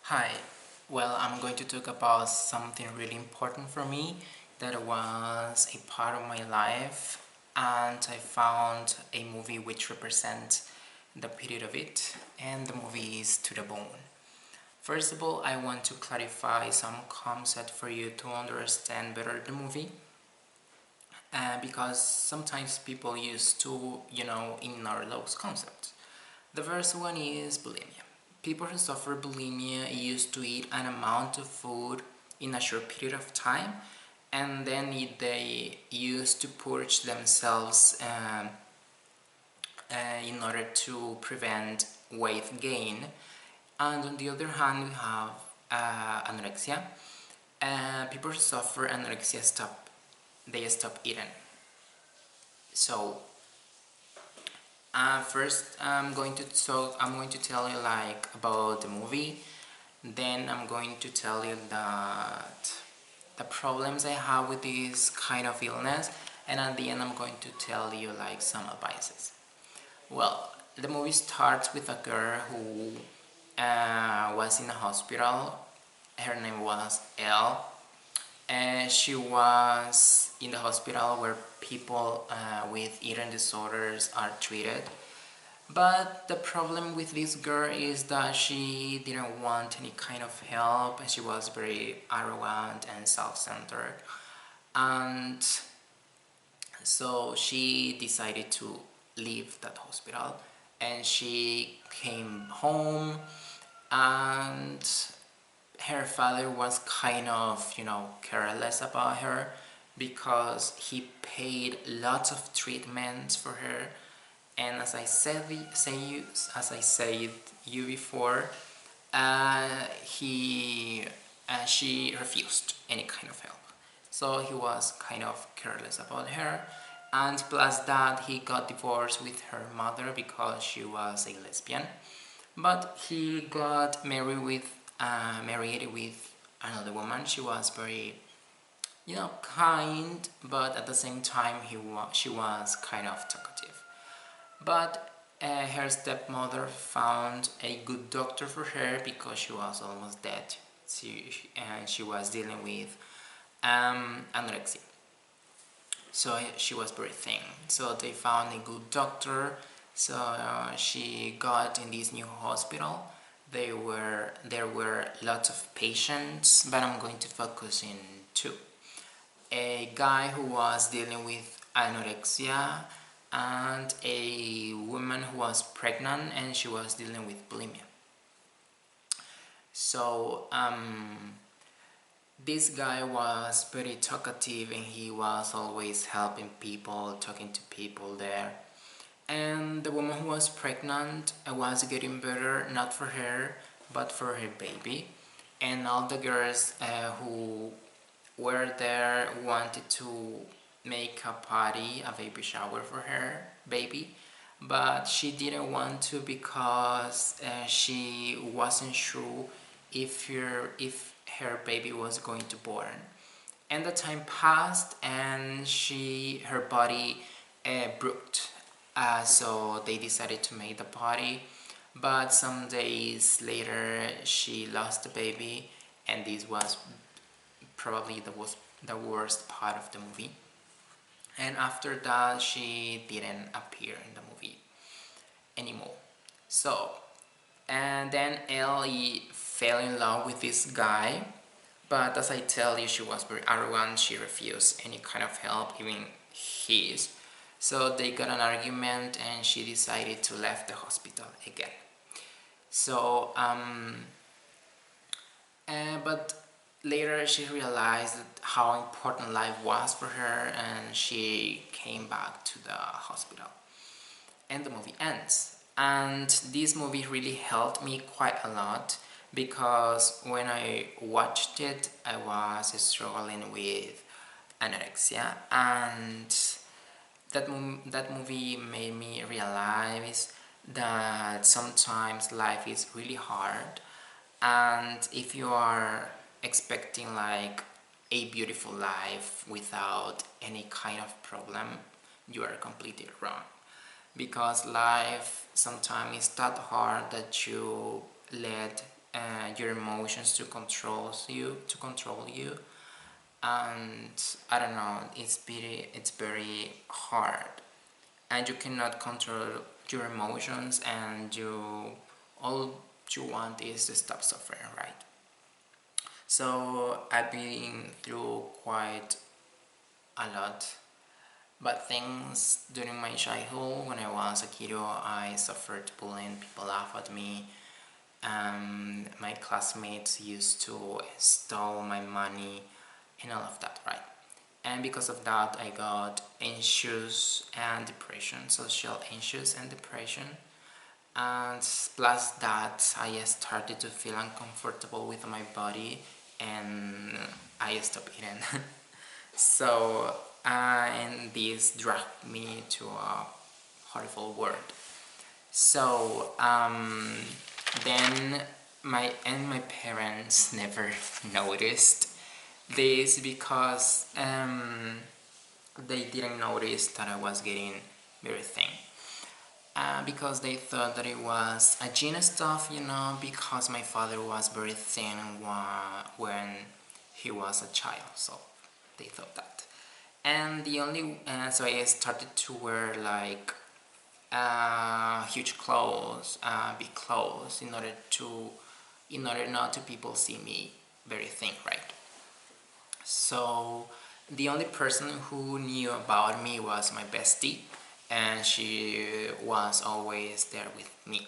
Hi, well, I'm going to talk about something really important for me that was a part of my life, and I found a movie which represents the period of it, and the movie is To the Bone. First of all, I want to clarify some concept for you to understand better the movie, because sometimes people used to, ignore those concepts. The first one is bulimia. People who suffer bulimia used to eat an amount of food in a short period of time, and then they used to purge themselves in order to prevent weight gain. And on the other hand, we have anorexia. People who suffer anorexia stop eating. So first, I'm going to tell you like about the movie. Then I'm going to tell you that the problems I have with this kind of illness, and at the end I'm going to tell you like some advices. Well, the movie starts with a girl who was in a hospital. Her name was Elle, and she was in the hospital where people with eating disorders are treated. But the problem with this girl is that she didn't want any kind of help, and she was very arrogant and self-centered. And so she decided to leave that hospital, and she came home, and her father was kind of, careless about her because he paid lots of treatments for her. And as I said you before, she refused any kind of help. So he was kind of careless about her, and plus that he got divorced with her mother because she was a lesbian. But he got married with another woman. She was very, kind, but at the same time she was kind of talkative. But her stepmother found a good doctor for her because she was almost dead. And she was dealing with anorexia. So she was very thin. So they found a good doctor. So she got in this new hospital. There were lots of patients, but I'm going to focus in two. A guy who was dealing with anorexia, and a woman who was pregnant and she was dealing with bulimia. So this guy was very talkative, and he was always helping people, talking to people there. And the woman who was pregnant was getting better, not for her, but for her baby. And all the girls who were there wanted to make a party, a baby shower for her baby, but she didn't want to because she wasn't sure if her baby was going to born. And the time passed, and her body broke. So they decided to make the party, but some days later she lost the baby, and this was probably the worst part of the movie. And after that, she didn't appear in the movie anymore. So, and then Ellie fell in love with this guy, but as I tell you, she was very arrogant. She refused any kind of help, even his. So they got an argument, and she decided to leave the hospital again. So, but later she realized how important life was for her, and she came back to the hospital. And the movie ends. And this movie really helped me quite a lot because when I watched it, I was struggling with anorexia, and that movie made me realize that sometimes life is really hard, and if you are expecting like a beautiful life without any kind of problem, you are completely wrong, because life sometimes is that hard that you let your emotions to control you, and I don't know, it's very hard, and you cannot control your emotions, and all you want is to stop suffering, right? So I've been through quite a lot bad things during my childhood. When I was a kiddo, I suffered bullying, people laughed at me. My classmates used to steal my money and all of that, right? And because of that, I got anxious and depression, social anxious and depression. And plus that, I started to feel uncomfortable with my body, and I stopped eating. So, and this dragged me to a horrible world. So, then my parents never noticed this because they didn't notice that I was getting very thin. Because they thought that it was a gene stuff, because my father was very thin when he was a child, so they thought that. And so I started to wear like huge clothes, big clothes, in order not to people see me very thin, right? So the only person who knew about me was my bestie, and she was always there with me.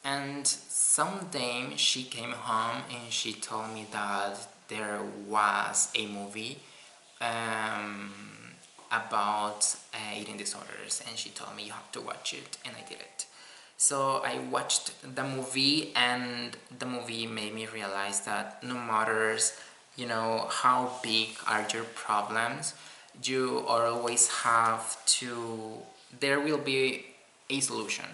And someday she came home and she told me that there was a movie um, about eating disorders, and she told me you have to watch it, and I did it. So I watched the movie, and the movie made me realize that no matters, how big are your problems, you always have to. There will be a solution,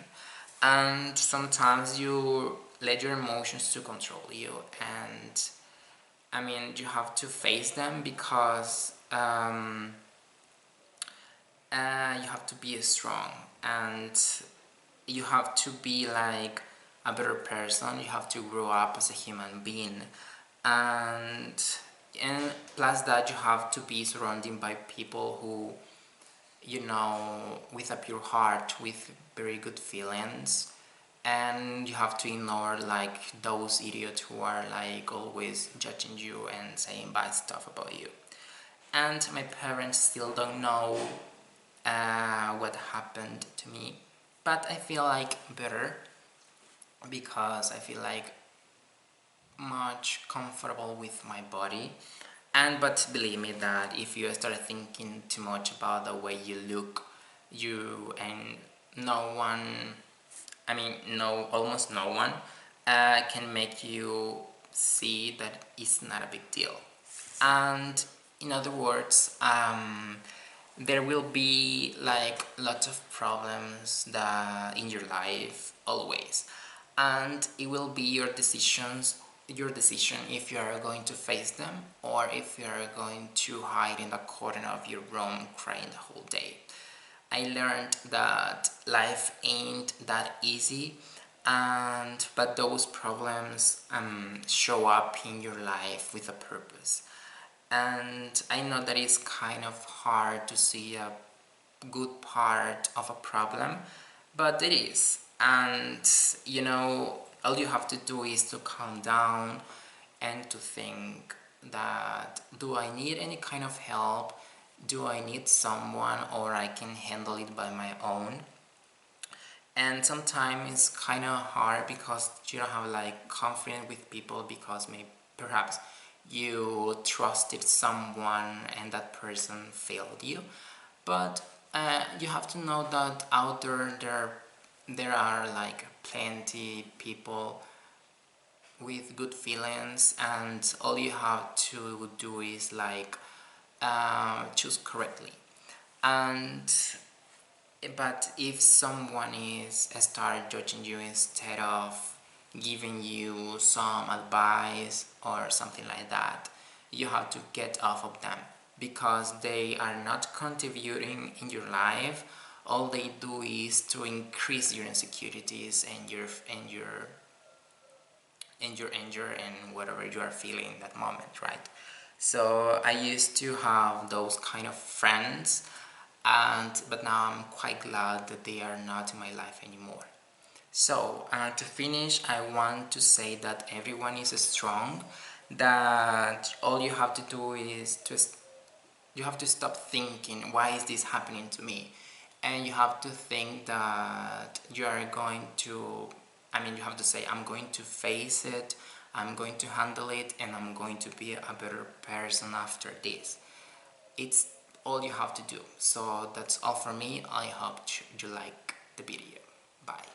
and sometimes you let your emotions to control you, and I mean you have to face them because you have to be strong, and you have to be like a better person. You have to grow up as a human being, and plus that you have to be surrounded by people who, with a pure heart, with very good feelings, and you have to ignore like those idiots who are like always judging you and saying bad stuff about you. And my parents still don't know what happened to me, but I feel like better because I feel like much comfortable with my body. And but believe me that if you start thinking too much about the way you look, you and no one, I mean no, almost no one can make you see that it's not a big deal. And in other words, there will be like lots of problems that in your life always, and it will be your decision if you are going to face them or if you are going to hide in the corner of your room crying the whole day. I learned that life ain't that easy, and but those problems show up in your life with a purpose. And I know that it's kind of hard to see a good part of a problem, but it is. And all you have to do is to calm down and to think that, do I need any kind of help? Do I need someone, or I can handle it by my own? And sometimes it's kind of hard because you don't have like confidence with people, because maybe perhaps you trusted someone and that person failed you. But you have to know that out there are like plenty people with good feelings, and all you have to do is like choose correctly. And but if someone is start judging you instead of giving you some advice or something like that, you have to get off of them, because they are not contributing in your life. All they do is to increase your insecurities and your in your anger and whatever you are feeling in that moment, right? So I used to have those kind of friends, but now I'm quite glad that they are not in my life anymore. So to finish, I want to say that everyone is strong, that all you have to do is you have to stop thinking, why is this happening to me? And you have to think that you are going to, you have to say, I'm going to face it, I'm going to handle it, and I'm going to be a better person after this. It's all you have to do. So that's all for me. I hope you like the video. Bye.